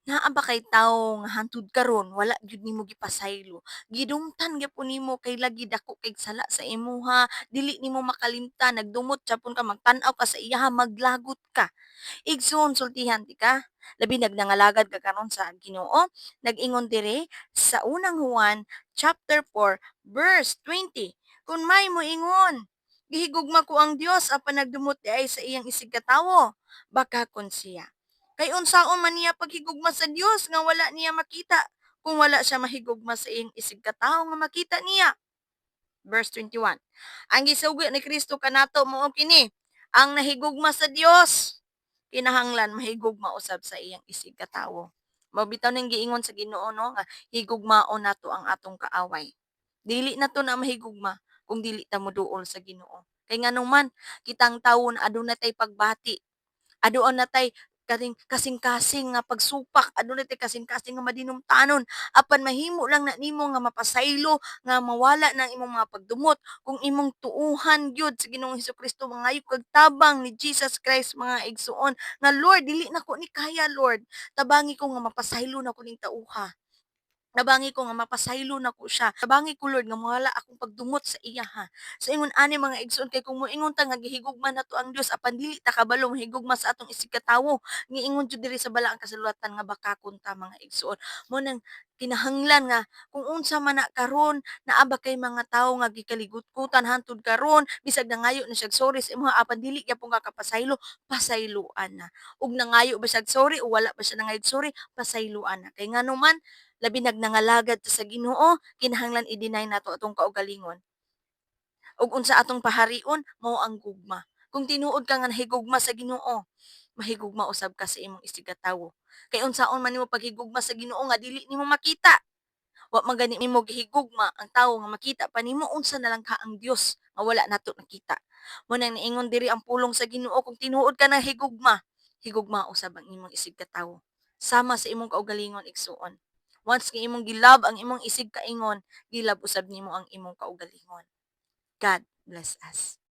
Naa ba kay tawo nga hantud karon wala gyud nimo gipasaylo. Gidungtan gyapon nimo kay lagi dako kay sala sa imuha, dili nimo makalimtan, nagdumot gyapon ka, magtan-aw ka sa iyaha, maglagot ka. Igsoon sultihan ti ka. Labi nagnangalagad ka karon sa Ginoo. Nag-ingon dire sa unang Juan chapter 4 verse 20. Kung may moingon, gihigugma ko ang Dios apan nagdumot di ay sa iyang isig katawo, baka kon siya. Kay unsaon man niya paghigugma sa Dios nga wala niya makita kung wala siya mahigugma sa iyang isig katawo nga makita niya. Verse 21. Ang gisugo ni Kristo kanato mao kini, ang nahigugma sa Dios kinahanglan mahigugma usab sa iyang isig katawo. Mabitaw ning giingon sa Ginoo no nga higugmaon nato ang atong kaaway. Dili na to na mahigugma kung dili ta moduol sa Ginoo. Kay nganuman kitang tawo na adunay tay pagbati, aduna tay kasing-kasing nga pagsupak, aduna tay kasing-kasing nga madinumtanon apan mahimo lang na nimo nga mapasaylo nga mawala ng imong mga pagdumot kung imong tuuhan gyud sa Ginoong Hesukristo mangayo kag tabang ni Jesus Christ mga igsuon nga Lord dili nako ni kaya Lord tabangi ko nga mapasaylo na ko ning tauha. Nabangi ko nga mapasaylo na ko siya. Nabangi ko Lord nga mawala akong pagdumot sa iya ha. Sa ingon ani mga igsoon kay kung moingon ta nga gihigugma nato ang Dios apan dili ta kabalo mahigugma sa atong isig katawo. Giingon jud diri sa balaang kasulatan nga bakakon ta mga igsoon. Mo nang kinahanglan nga kung unsa man na karon naa ba kay mga tawo nga gikaligut-kutan hantud karon bisag nangayo na siya sorry sa imong apan dili gyapon ka kapasaylo pasayloan na ug nangayo ba siya sorry o wala ba siya nangayog sorry pasayloan na kay nganuman labi nagnangalagad ta sa Ginoo, kinahanglan i-deny nato atong kaugalingon. Ug unsa atong paharion mao ang gugma. Kung tinuod ka nga nahigugma sa Ginoo, mahigugma usab ka sa imong isigatawo. Kay unsaon man nimo paghigugma sa Ginoo nga dili nimo makita. Wa man gani nimo gihigugma ang tawo nga makita pa nimo unsa na lang ka ang Dios nga wala nato nakita. Mo nang niingon diri ang pulong sa Ginoo kung tinuod ka na higugma, higugma usab ang imong isigkatawo. Sama sa imong kaugalingon igsuon. Once nga imong gilab ang imong isig kaingon, gilab usab nimo ang imong kaugalingon. God bless us.